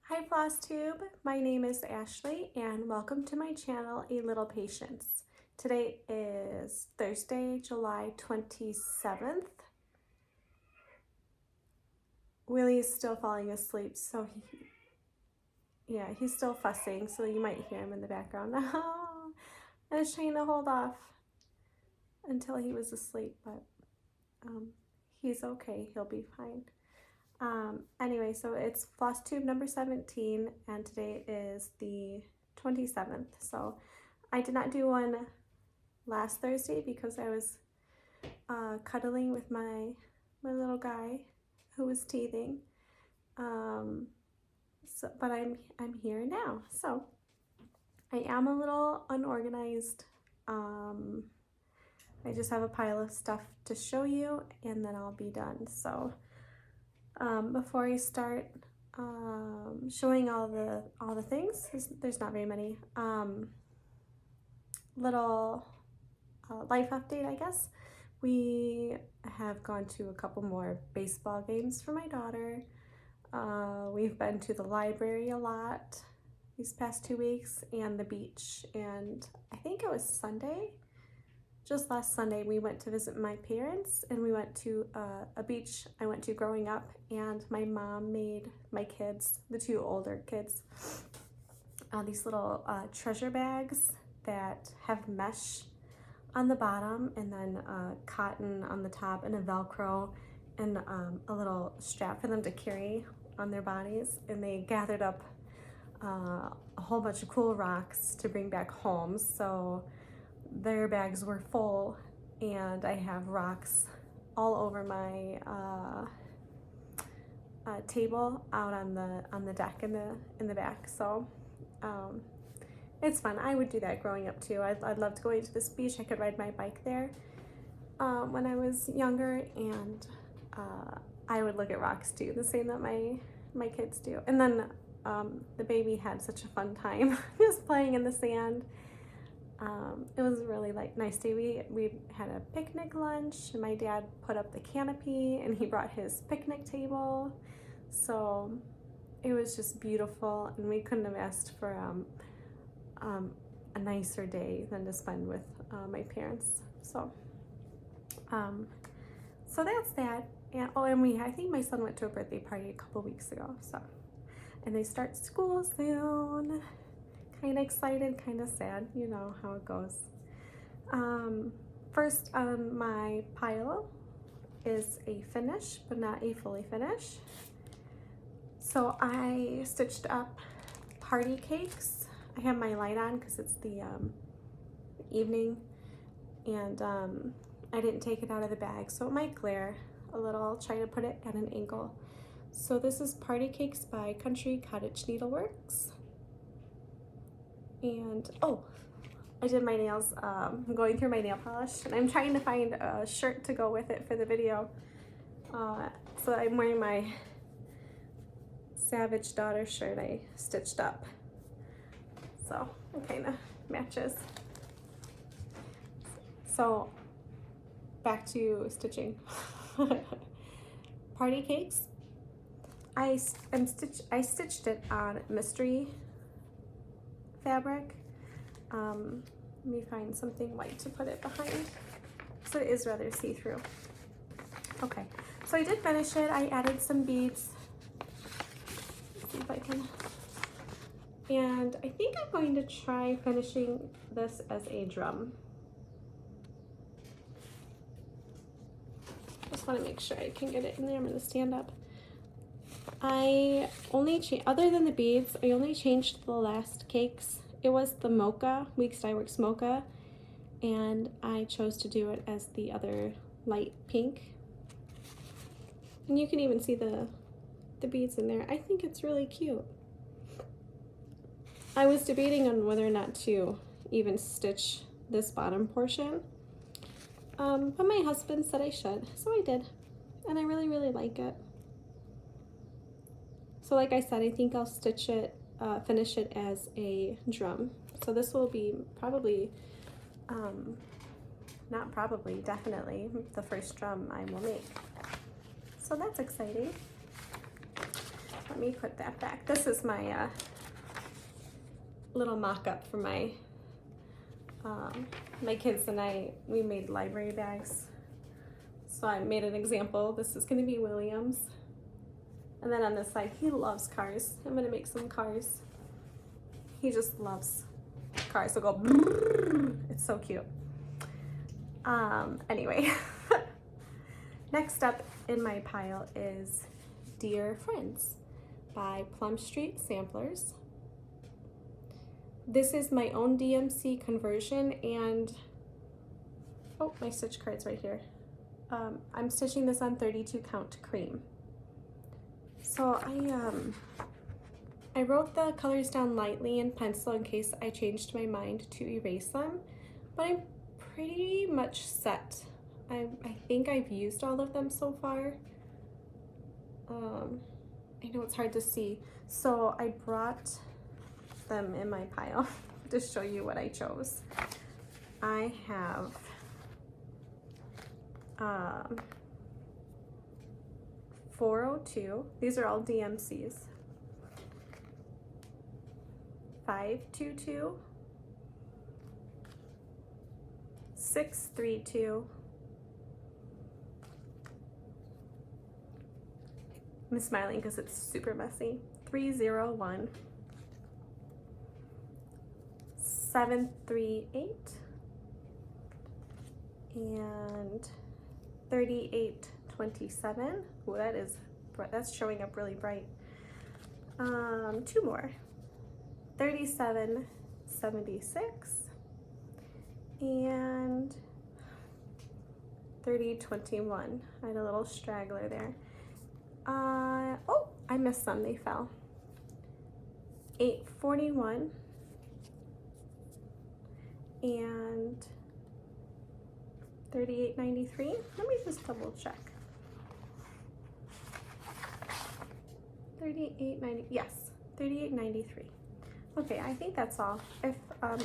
Hi Flosstube, my name is Ashley and welcome to my channel, A Little Patience. Today is Thursday, July 27th. Willie is still falling asleep, so he's still fussing, so you might hear him in the background. I was trying to hold off until he was asleep, but he's okay, he'll be fine. Anyway, so it's Flosstube number 17 and today is the 27th. So I did not do one last Thursday because I was cuddling with my little guy who was teething. But I'm here now. So I am a little unorganized. I just have a pile of stuff to show you and then I'll be done. So before I start showing all the things, there's not very many. Little life update, I guess. We have gone to a couple more baseball games for my daughter. We've been to the library a lot these past 2 weeks and the beach, and I think it was Sunday. Just last Sunday, we went to visit my parents and we went to a beach I went to growing up, and my mom made my kids, the two older kids, these little treasure bags that have mesh on the bottom and then cotton on the top and a Velcro and a little strap for them to carry on their bodies. And they gathered up a whole bunch of cool rocks to bring back home. So their bags were full and I have rocks all over my table out on the deck in the back. So it's fun. I would do that growing up too. I'd love to go to this beach. I could ride my bike there when I was younger, and I would look at rocks too, the same that my kids do. And then the baby had such a fun time just playing in the sand. It was a really nice day. We had a picnic lunch and my dad put up the canopy and he brought his picnic table. So it was just beautiful and we couldn't have asked for a nicer day than to spend with my parents. So that's that. And I think my son went to a birthday party a couple weeks ago. So, and they start school soon. Kind of excited, kind of sad, you know how it goes. First on my pile is a finish, but not a fully finish. So I stitched up party cakes. I have my light on because it's the evening, and I didn't take it out of the bag, so it might glare a little. I'll try to put it at an angle. So this is Party Cakes by Country Cottage Needleworks. And I did my nails. I'm going through my nail polish and I'm trying to find a shirt to go with it for the video. So I'm wearing my Savage Daughter shirt I stitched up. So it kind of matches. So back to stitching. Party Cakes. I stitched it on mystery fabric. Let me find something white to put it behind. So it is rather see-through. Okay, so I did finish it. I added some beads. Let's see if I can. And I think I'm going to try finishing this as a drum. Just want to make sure I can get it in there. I'm going to stand up. I only other than the beads, I only changed the last cakes. It was the mocha, Weeks Dye Works mocha, and I chose to do it as the other light pink. And you can even see the beads in there. I think it's really cute. I was debating on whether or not to even stitch this bottom portion, but my husband said I should, so I did, and I really, really like it. So like I said, I think I'll stitch it, finish it as a drum. So this will be probably, not probably, definitely the first drum I will make. So that's exciting. let me put that back. This is my little mock-up for my my kids and we made library bags. So I made an example. This is going to be William's. And then on this side, he loves cars. I'm going to make some cars. He just loves cars. So go, brrr. It's so cute. Anyway, next up in my pile is Dear Friends by Plum Street Samplers. This is my own DMC conversion, and oh, my stitch card's right here. I'm stitching this on 32 count cream. So I wrote the colors down lightly in pencil in case I changed my mind to erase them, but I'm pretty much set. I think I've used all of them so far. I know it's hard to see, so I brought them in my pile to show you what I chose. I have 402. These are all DMCs. 522, 632. I'm smiling because it's super messy. 301, 738, and 3827. Oh, that's showing up really bright. Two more. 3776 and 3021. I had a little straggler there. Oh, I missed some, they fell. 841 and 3893. Let me just double check. 3890, yes, 3893. Okay, I think that's all. If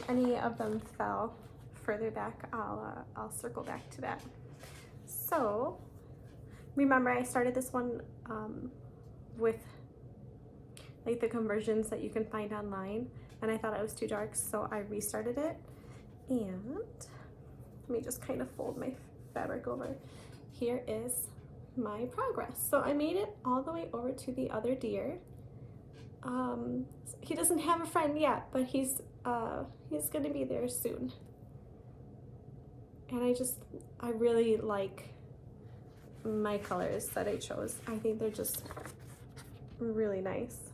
any of them fell further back, I'll circle back to that. So remember, I started this one with like the conversions that you can find online, and I thought it was too dark, so I restarted it. And let me just kind of fold my fabric over. Here is my progress. So I made it all the way over to the other deer. He doesn't have a friend yet, but he's gonna be there soon. And I really like my colors that I chose. I think they're just really nice.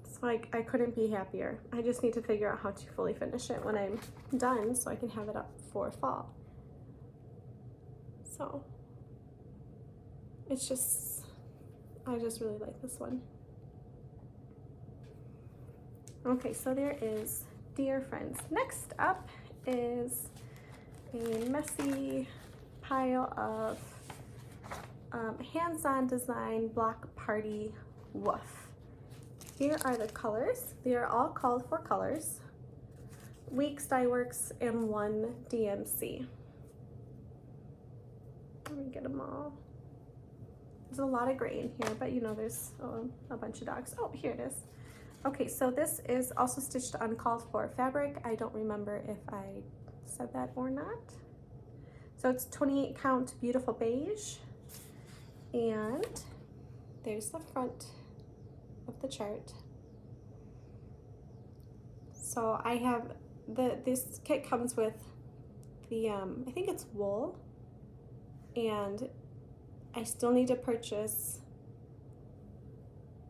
So I couldn't be happier. I just need to figure out how to fully finish it when I'm done so I can have it up for fall. So it's just, I just really like this one. Okay, so there is Dear Friends. Next up is a messy pile of hands-on design block party woof. Here are the colors. They are all called for colors. Weeks Dye Works and 1 DMC. Let me get them all. There's a lot of gray in here, but you know there's a bunch of dogs. Oh, here it is. Okay, so this is also stitched on called for fabric. I don't remember if I said that or not. So it's 28 count beautiful beige. And there's the front of the chart. So I have this kit comes with the I think it's wool, and I still need to purchase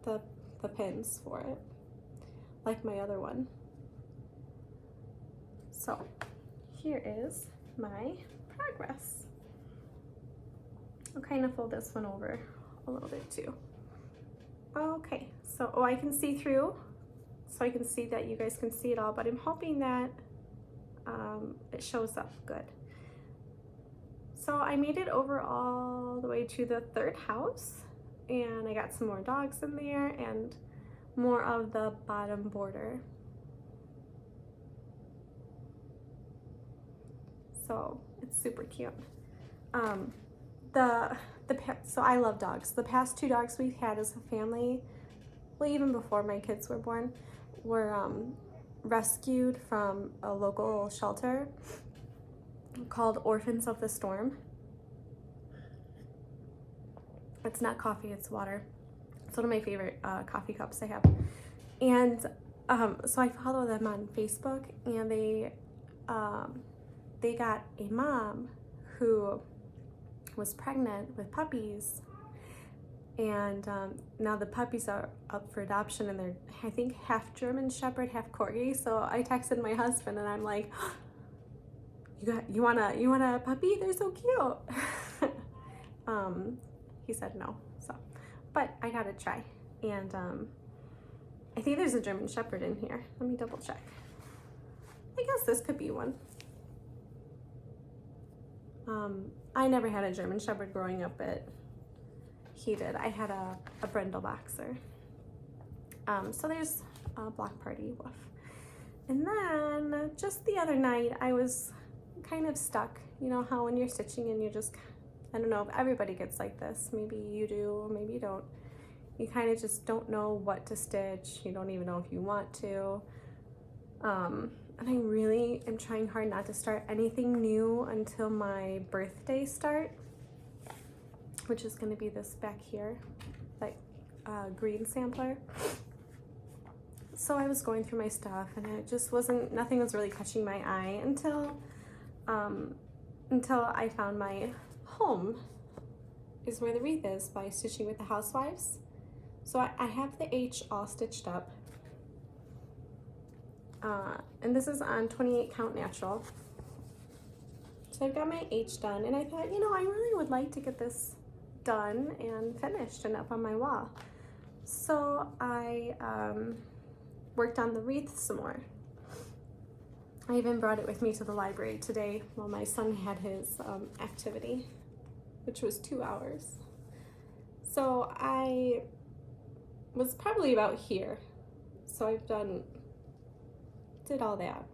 the pins for it, like my other one. So here is my progress. I'll kind of fold this one over a little bit too. Okay, so I can see through, so I can see that you guys can see it all, but I'm hoping that it shows up good. So I made it over all the way to the 3rd house, and I got some more dogs in there and more of the bottom border. So it's super cute. So I love dogs. The past 2 dogs we've had as a family, well, even before my kids were born, were rescued from a local shelter called Orphans of the Storm. It's not coffee, it's water. It's one of my favorite coffee cups I have. And so I follow them on Facebook, and they got a mom who was pregnant with puppies, and now the puppies are up for adoption, and they're, I think, half German Shepherd, half Corgi. So I texted my husband, and I'm like, you want a puppy? They're so cute. He said no, so, but I gotta try. And I think there's a German Shepherd in here. Let me double check. I guess this could be one. I never had a German Shepherd growing up, but he did. I had a Brindle Boxer. So there's a Block Party Woof. And then just the other night, I was kind of stuck. You know how when you're stitching and you're just, I don't know if everybody gets like this. Maybe you do, or maybe you don't. You kind of just don't know what to stitch. You don't even know if you want to. And I really am trying hard not to start anything new until my birthday start, which is going to be this back here, like green sampler. So I was going through my stuff, and it just wasn't, nothing was really catching my eye until I found my home is where the wreath is by Stitching with the Housewives. So I have the H all stitched up. And this is on 28 count natural. So I've got my H done, and I thought, you know, I really would like to get this done and finished and up on my wall. So I worked on the wreath some more. I even brought it with me to the library today while my son had his activity, which was 2 hours. So I was probably about here. So I've did all that.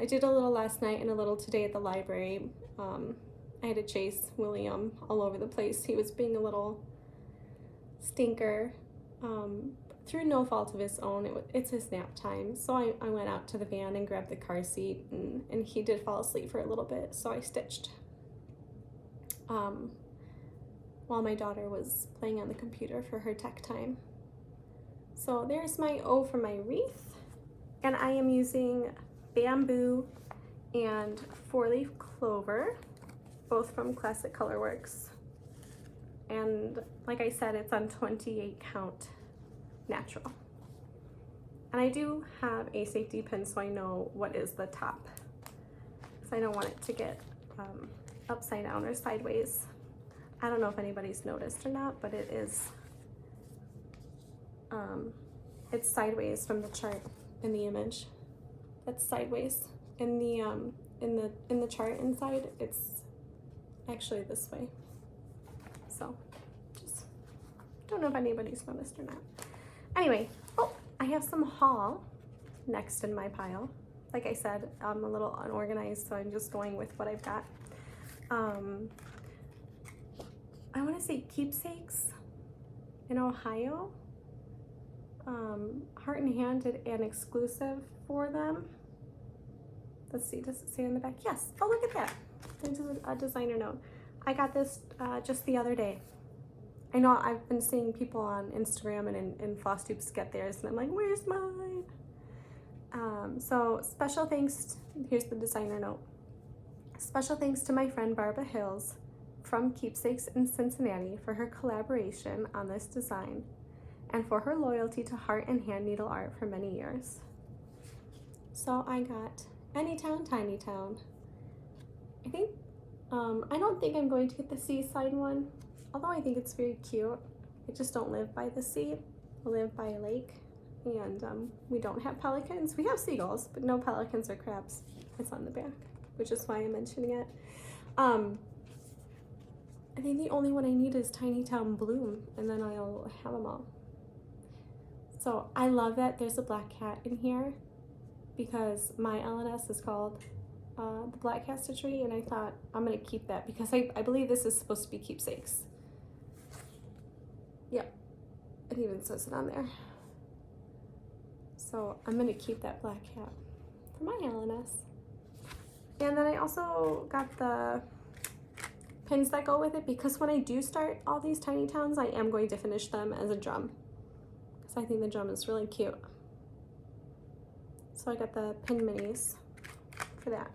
I did a little last night and a little today at the library. I had to chase William all over the place. He was being a little stinker. Through no fault of his own, it's his nap time. So I went out to the van and grabbed the car seat, and he did fall asleep for a little bit, so I stitched. While my daughter was playing on the computer for her tech time. So there's my O for my wreath, and I am using bamboo and 4-leaf clover, both from Classic Colorworks. And like I said, it's on 28 count natural. And I do have a safety pin so I know what is the top, because I don't want it to get upside down or sideways. I don't know if anybody's noticed or not, but it is, it's sideways from the chart in the image. That's sideways. In the chart inside, it's actually this way. So just don't know if anybody's noticed or not. Anyway, oh, I have some haul next in my pile. Like I said, I'm a little unorganized, so I'm just going with what I've got. I want to say Keepsakes in Ohio. Heart and Hand did an exclusive for them. Let's see, does it say on the back? Yes. Oh, look at that. There's a designer note. I got this just the other day. I know I've been seeing people on Instagram and in Flosstube get theirs, and I'm like, where's mine? So special thanks, here's the designer note. Special thanks to my friend Barbara Hills from Keepsakes in Cincinnati for her collaboration on this design and for her loyalty to heart and hand needle art for many years. So I got Anytown, Tiny Town. I think, I don't think I'm going to get the seaside one, although I think it's very cute. I just don't live by the sea. I live by a lake, and we don't have pelicans. We have seagulls, but no pelicans or crabs. It's on the back, which is why I'm mentioning it. I think the only one I need is Tiny Town Bloom, and then I'll have them all. So I love that there's a black cat in here, because my LNS is called the black cat stitchery, and I thought I'm gonna keep that because I believe this is supposed to be keepsakes. Yep, it even says it on there. So I'm gonna keep that black cat for my LNS. And then I also got the pins that go with it because when I do start all these tiny towns, I am going to finish them as a drum because I think the drum is really cute. So I got the pin minis for that.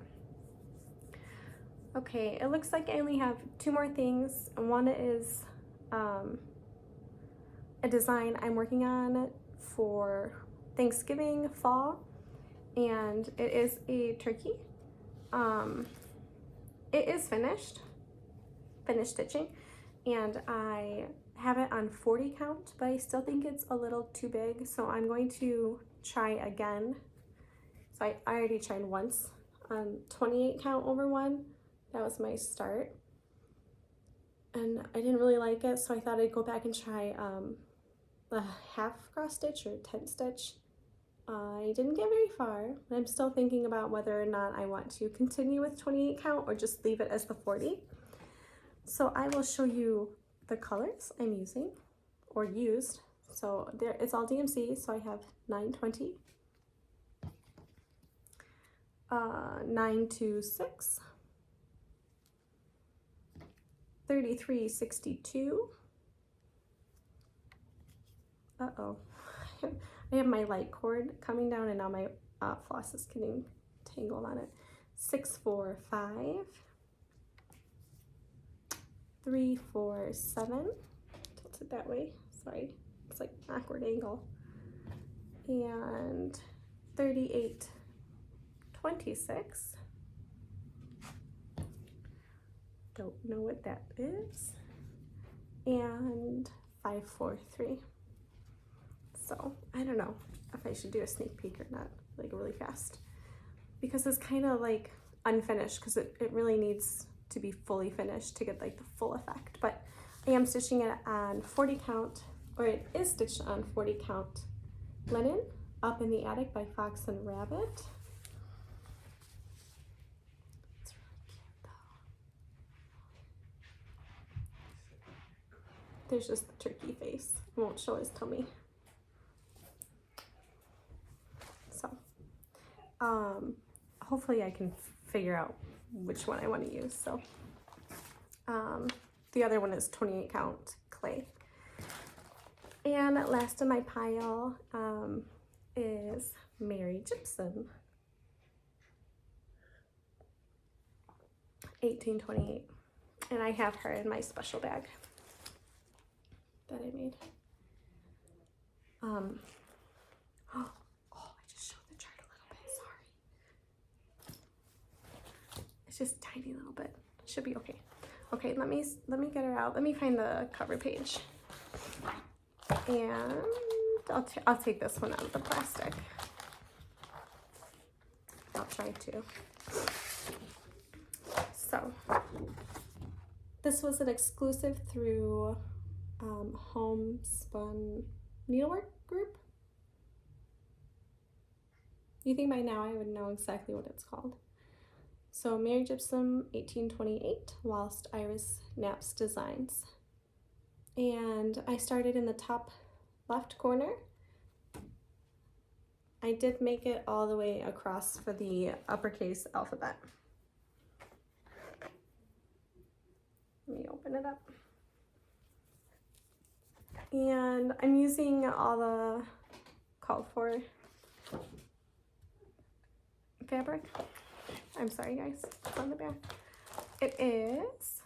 Okay, it looks like I only have 2 more things. One is a design I'm working on for Thanksgiving fall, and it is a turkey. It is finished stitching, and I have it on 40 count, but I still think it's a little too big, so I'm going to try again. So I already tried once on 28 count over 1. That was my start, and I didn't really like it, so I thought I'd go back and try a half cross stitch or 10 stitch. I didn't get very far, but I'm still thinking about whether or not I want to continue with 28 count or just leave it as the 40. So I will show you the colors I'm using or used. So there, it's all DMC, so I have 920, 926, 3362. Uh-oh. I have my light cord coming down and now my floss is getting tangled on it. 645, 347, tilt it that way, sorry, it's like an awkward angle, and 3826, don't know what that is, and 543. So I don't know if I should do a sneak peek or not, like really fast, because it's kind of like unfinished because it really needs to be fully finished to get like the full effect. But I am stitching it on 40 count, or it is stitched on 40 count linen Up in the Attic by Fox and Rabbit. It's really cute though. There's just the turkey face. I won't show his tummy. So, hopefully I can figure out which one I want to use. So, the other one is 28 count clay. And last in my pile is Mary Gypsum, 1828. And I have her in my special bag that I made. Oh, I just showed the chart a little bit, sorry. It's just a tiny little bit. Should be okay. Okay, let me get her out. Let me find the cover page. And I'll take this one out of the plastic. I'll try to. So, this was an exclusive through Homespun Needlework Group. You think by now I would know exactly what it's called. So Mary Gypsum 1828, whilst Iris Knapp's Designs. And I started in the top left corner. I did make it all the way across for the uppercase alphabet. Let me open it up. And I'm using all the called for fabric. I'm sorry guys, it's on the back. It is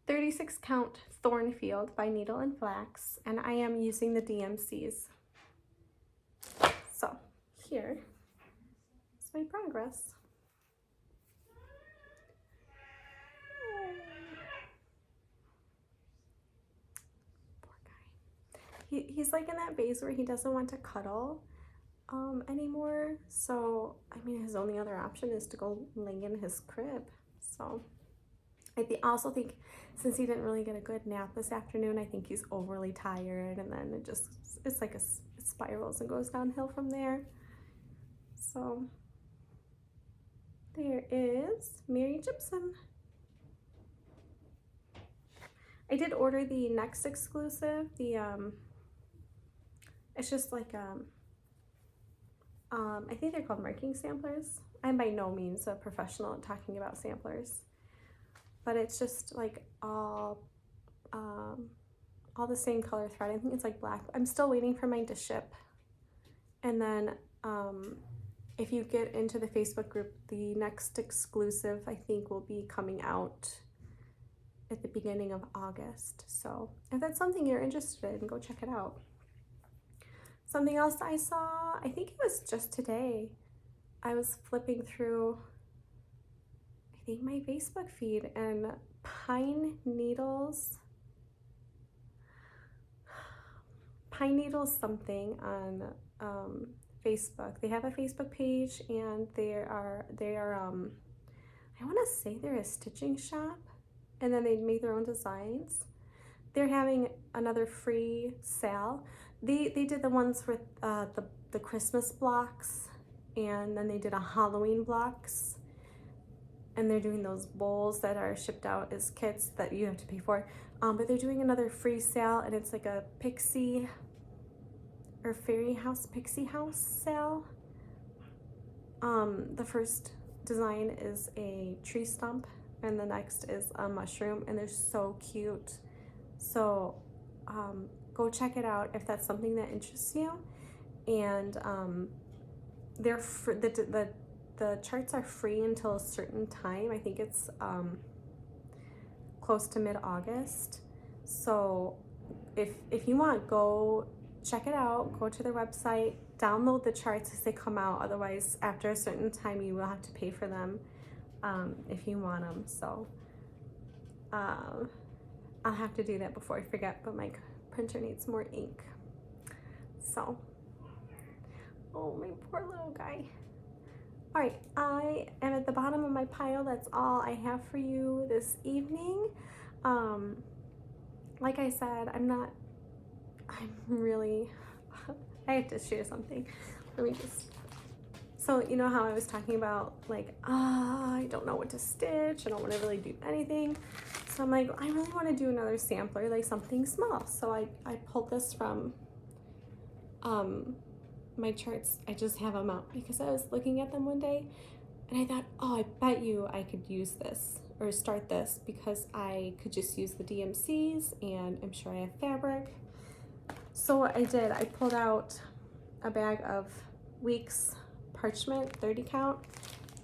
36 count Thornfield by Needle and Flax, and I am using the DMCs. So here is my progress. Poor guy. He's like in that phase where he doesn't want to cuddle anymore. So I mean, his only other option is to go lay in his crib. So I also think since he didn't really get a good nap this afternoon, I think he's overly tired, and then it's like it spirals and goes downhill from there. So there is Mary Gibson. I did order the next exclusive, the it's just like I think they're called marking samplers. I'm by no means a professional at talking about samplers, but it's just like all the same color thread. I think it's like black. I'm still waiting for mine to ship. And then if you get into the Facebook group, the next exclusive I think will be coming out at the beginning of August. So if that's something you're interested in, go check it out. Something else I saw, I think it was just today, I was flipping through, I think, my Facebook feed, and Pine Needles something on Facebook. They have a Facebook page, and they are I want to say they're a stitching shop, and then they make their own designs. They're having another free sale. They did the ones with the Christmas blocks, and then they did a Halloween blocks, and they're doing those bowls that are shipped out as kits that you have to pay for. But they're doing another free sale, and it's like a pixie or fairy house, pixie house sale. The first design is a tree stump, and the next is a mushroom, and they're so cute. So go check it out if that's something that interests you. And they're the charts are free until a certain time. I think it's close to mid-August. So if you want, go check it out, go to their website, download the charts as they come out. Otherwise, after a certain time, you will have to pay for them if you want them. So I'll have to do that before I forget, but my printer needs more ink. So, oh, my poor little guy. All right, I am at the bottom of my pile. That's all I have for you this evening. Like I said, I have to share something. Let me just, so you know how I was talking about, like, I don't know what to stitch. I don't want to really do anything. So I'm like, I really want to do another sampler, like something small. So I pulled this from my charts. I just have them out because I was looking at them one day, and I thought, oh, I bet you I could use this or start this, because I could just use the DMCs, and I'm sure I have fabric. So what I did, I pulled out a bag of Weeks parchment 30 count,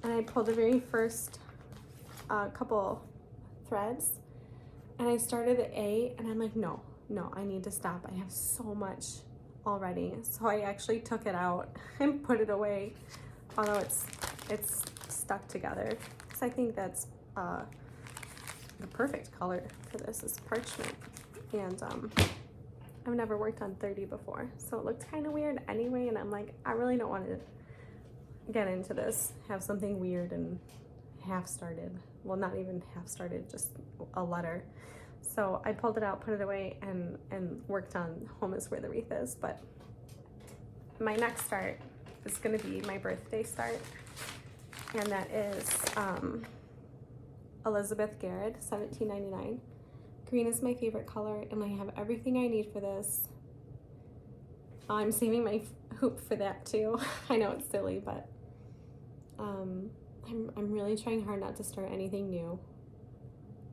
and I pulled the very first couple threads, and I started at A, and I'm like, no, I need to stop. I have so much already. So I actually took it out and put it away, although it's stuck together, because I think that's the perfect color for this is parchment. And I've never worked on 30 before, so it looked kind of weird anyway, and I'm like, I really don't want to get into this, have something weird and half started. Well, not even half started, just a letter. So I pulled it out, put it away, and worked on Home is Where the Wreath Is. But my next start is going to be my birthday start, and that is Elizabeth Garrett, 1799. Green is my favorite color, and I have everything I need for this. I'm saving my hoop for that too. I know it's silly, but I'm really trying hard not to start anything new,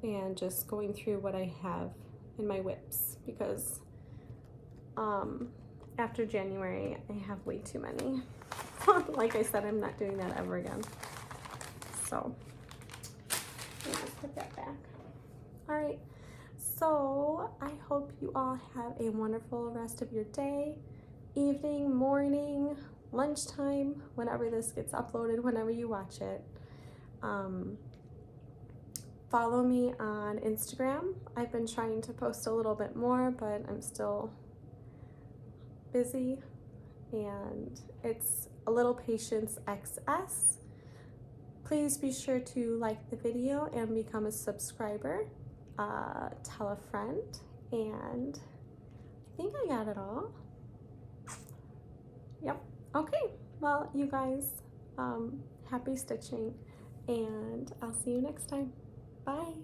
and just going through what I have in my whips, because after January I have way too many. Like I said, I'm not doing that ever again. So let me just put that back. All right. So I hope you all have a wonderful rest of your day, evening, morning, lunchtime, whenever this gets uploaded, whenever you watch it. Follow me on Instagram. I've been trying to post a little bit more, but I'm still busy, and it's a Little Patience XS. Please be sure to like the video and become a subscriber. Tell a friend, and I think I got it all. Yep. Okay. Well, you guys, Happy stitching, and I'll see you next time. Bye.